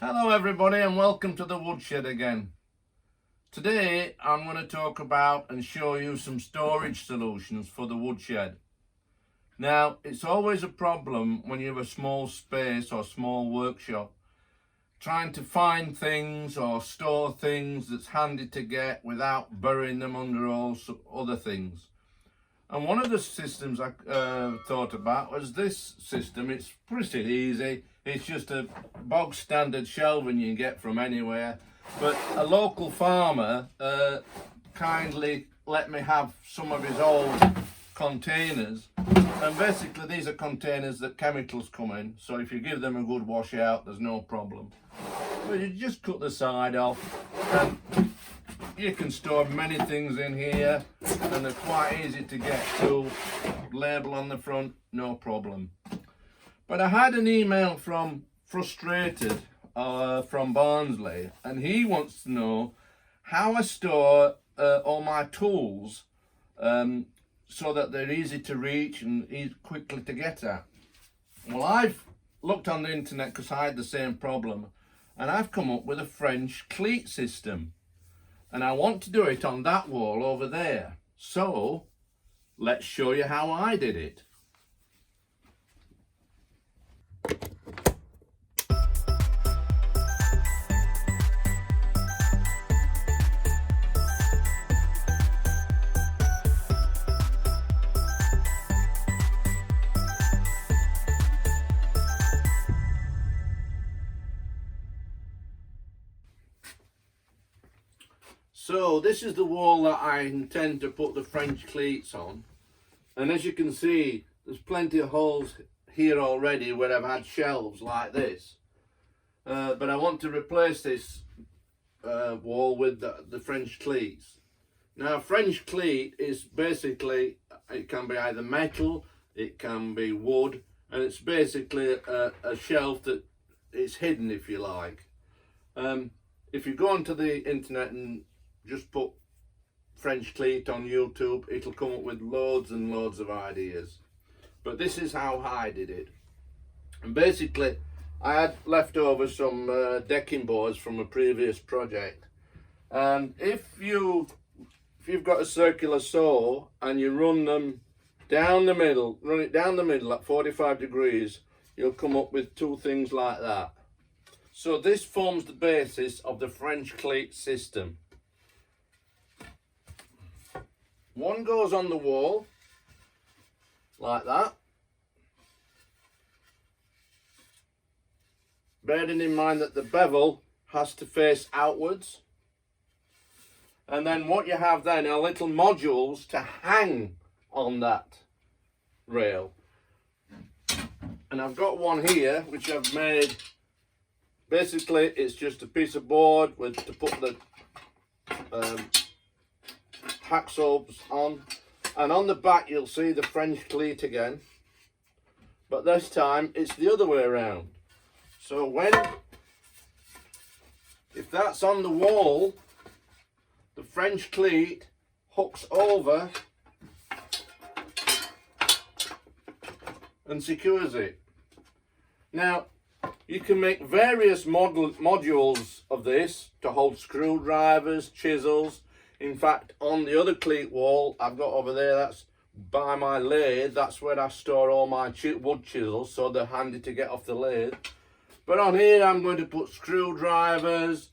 Hello everybody and welcome to the woodshed again. Today I'm going to talk about and show you some storage solutions for the woodshed. Now it's always a problem when you have a small space or small workshop trying to find things or store things that's handy to get without burying them under all other things. And one of the systems I thought about was this system. It's pretty easy. It's just a bog standard shelving you can get from anywhere. But a local farmer kindly let me have some of his old containers. And basically these are containers that chemicals come in. So if you give them a good wash out, there's no problem. But you just cut the side off and you can store many things in here and they're quite easy to get to. Label on the front, no problem. But I had an email from Frustrated from Barnsley, and he wants to know how I store all my tools so that they're easy to reach and quickly to get at. Well, I've looked on the internet because I had the same problem, and I've come up with a French cleat system. And I want to do it on that wall over there. So let's show you how I did it. So this is the wall that I intend to put the French cleats on, and as you can see there's plenty of holes here already where I've had shelves like this, but I want to replace this wall with the French cleats. Now French cleat is basically, it can be either metal, it can be wood, and it's basically a shelf that is hidden, if you like. If you go onto the internet and just put French cleat on YouTube, it'll come up with loads and loads of ideas. But this is how I did it. And basically, I had left over some decking boards from a previous project. And if you've got a circular saw and you run them down the middle, run it down the middle at 45 degrees, you'll come up with two things like that. So this forms the basis of the French cleat system. One goes on the wall, like that. Bearing in mind that the bevel has to face outwards. And then what you have then are little modules to hang on that rail. And I've got one here, which I've made. Basically, it's just a piece of board to put the hacksaws on, and on the back you'll see the French cleat again, but this time it's the other way around. So if that's on the wall, the French cleat hooks over and secures it. Now you can make various modules of this to hold screwdrivers, chisels. In fact, on the other cleat wall I've got over there, that's by my lathe, that's where I store all my wood chisels, so they're handy to get off the lathe. But on here I'm going to put screwdrivers,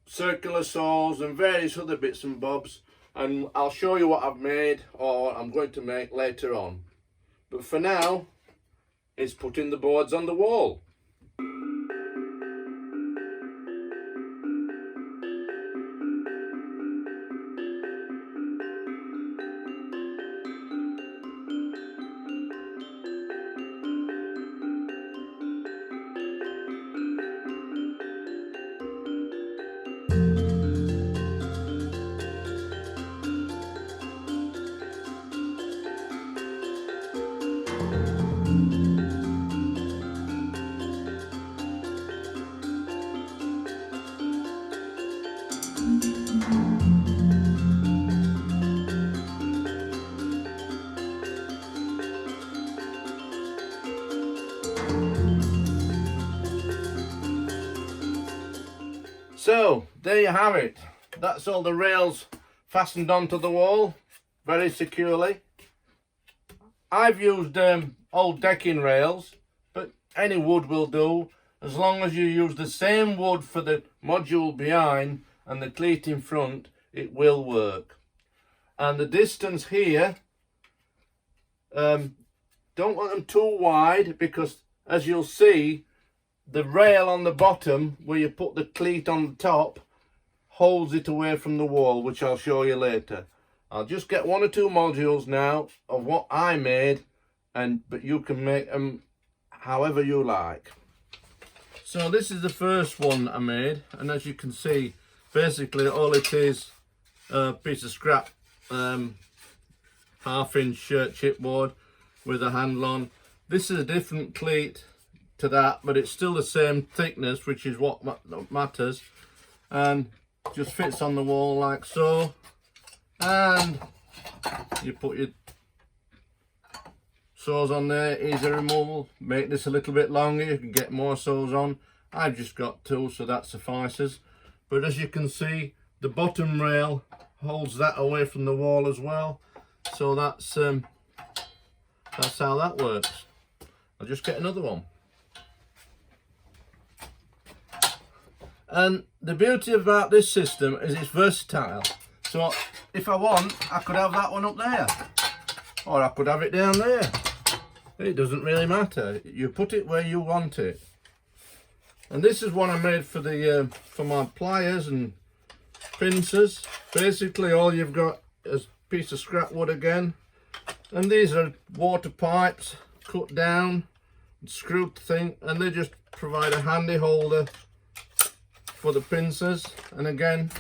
circular saws and various other bits and bobs, and I'll show you what I've made or I'm going to make later on. But for now, it's putting the boards on the wall. So there you have it. That's all the rails fastened onto the wall very securely. I've used old decking rails, but any wood will do, as long as you use the same wood for the module behind and the cleat in front, it will work. And the distance here, don't want them too wide, because as you'll see, the rail on the bottom where you put the cleat on the top holds it away from the wall, which I'll show you later. I'll just get 1 or 2 modules now of what I made, but you can make them however you like. So this is the first one I made, and as you can see, basically all it is a piece of scrap 1/2-inch chipboard with a handle on. This is a different cleat to that, but it's still the same thickness, which is what matters, and just fits on the wall like so. And you put your saws on there, easy removal. Make this a little bit longer, you can get more saws on. I've just got 2, so that suffices. But as you can see, the bottom rail holds that away from the wall as well, so that's how that works. I'll just get another one. And the beauty about this system is it's versatile. So if I want, I could have that one up there, or I could have it down there. It doesn't really matter. You put it where you want it. And this is one I made for the for my pliers and pincers. Basically, all you've got is a piece of scrap wood again, and these are water pipes cut down, screwed thing, and they just provide a handy holder for the pincers, and again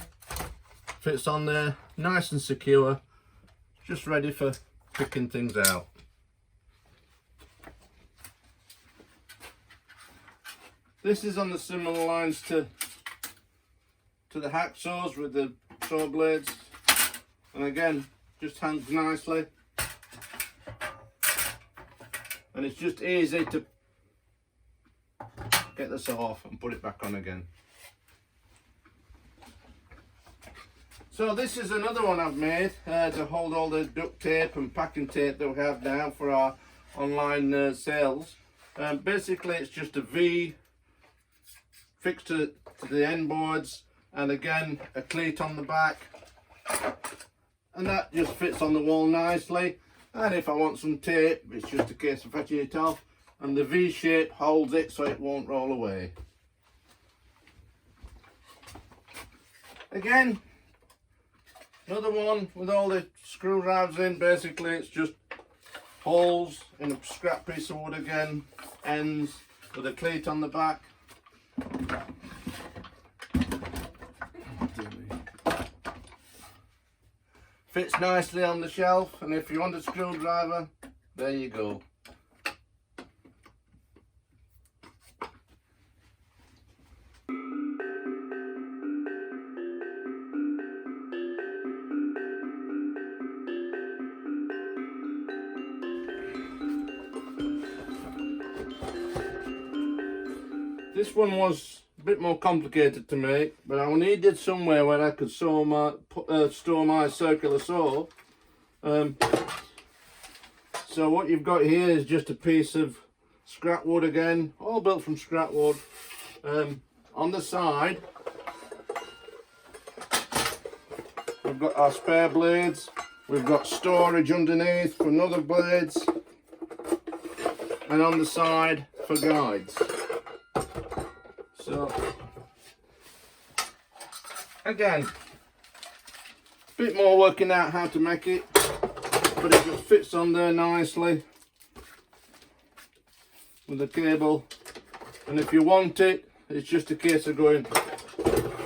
fits on there nice and secure, just ready for picking things out. This is on the similar lines to the hacksaws with the saw blades, and again just hangs nicely, and it's just easy to get the saw off and put it back on again. So this is another one I've made to hold all the duct tape and packing tape that we have now for our online sales. Basically it's just a V fixed to the end boards, and again a cleat on the back, and that just fits on the wall nicely. And if I want some tape, it's just a case of fetching it off, and the V shape holds it so it won't roll away. Again, another one with all the screwdrivers in. Basically it's just holes in a scrap piece of wood again, ends with a cleat on the back. Fits nicely on the shelf, and if you want a screwdriver, there you go. This one was a bit more complicated to make, but I needed somewhere where I could store my circular saw. So what you've got here is just a piece of scrap wood again, all built from scrap wood. On the side, we've got our spare blades. We've got storage underneath for another blades, and on the side for guides. So again, a bit more working out how to make it, but it just fits on there nicely with the cable, and if you want it, it's just a case of going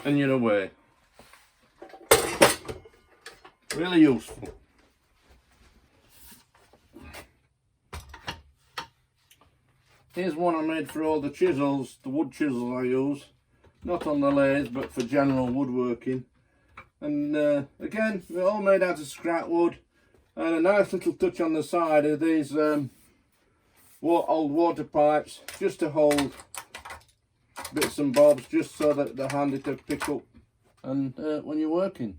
and you're away. Really useful. Here's one I made for all the chisels, the wood chisels I use, not on the lathe but for general woodworking. And again, they're all made out of scrap wood, and a nice little touch on the side of these old water pipes, just to hold bits and bobs just so that they're handy to pick up and when you're working.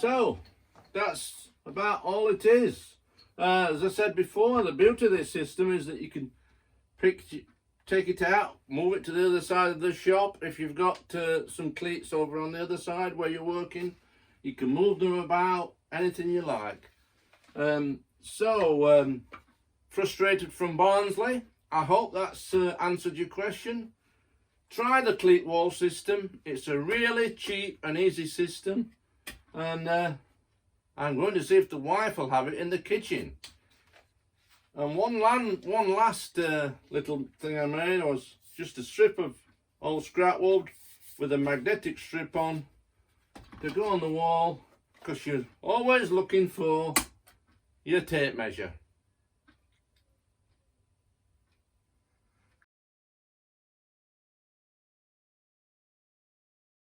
So that's about all it is. As I said before, the beauty of this system is that you can take it out, move it to the other side of the shop. If you've got some cleats over on the other side where you're working, you can move them about, anything you like. Frustrated from Barnsley, I hope that's answered your question. Try the cleat wall system. It's a really cheap and easy system, and I'm going to see if the wife will have it in the kitchen. And one last little thing I made was just a strip of old scrap wood with a magnetic strip on to go on the wall, because you're always looking for your tape measure.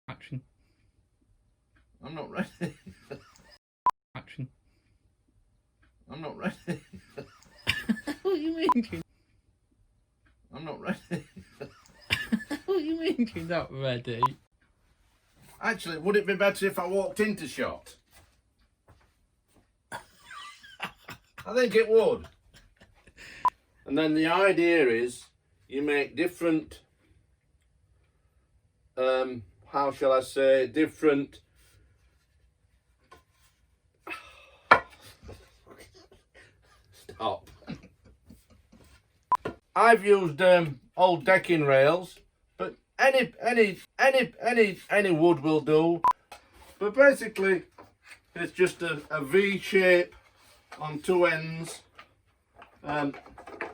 Action. I'm not ready. Action. I'm not ready. What do you mean? I'm not ready. What do you mean you're not ready? Actually, would it be better if I walked into shot? I think it would. And then the idea is you make different, how shall I say, different top. I've used old decking rails, but any wood will do. But basically, it's just a V shape on two ends.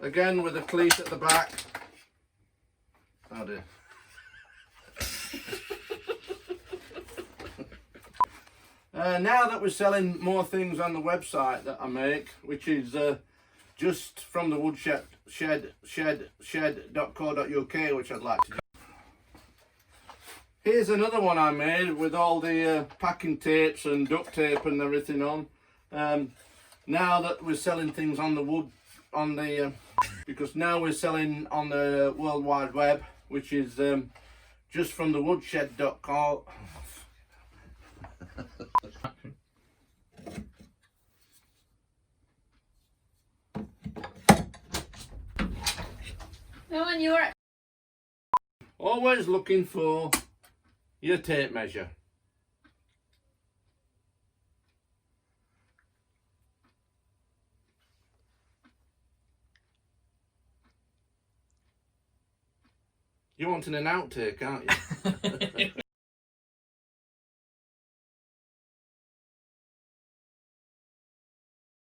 Again with a cleat at the back. Oh dear. Now that we're selling more things on the website that I make, which is just from the woodshed shed.co.uk, which I'd like to do. Here's another one I made with all the packing tapes and duct tape and everything on. Now that we're selling things on the wood, because now we're selling on the World Wide Web, which is just from the woodshed.co. No, and you're. Always looking for your tape measure. You're wanting an outtake, aren't you?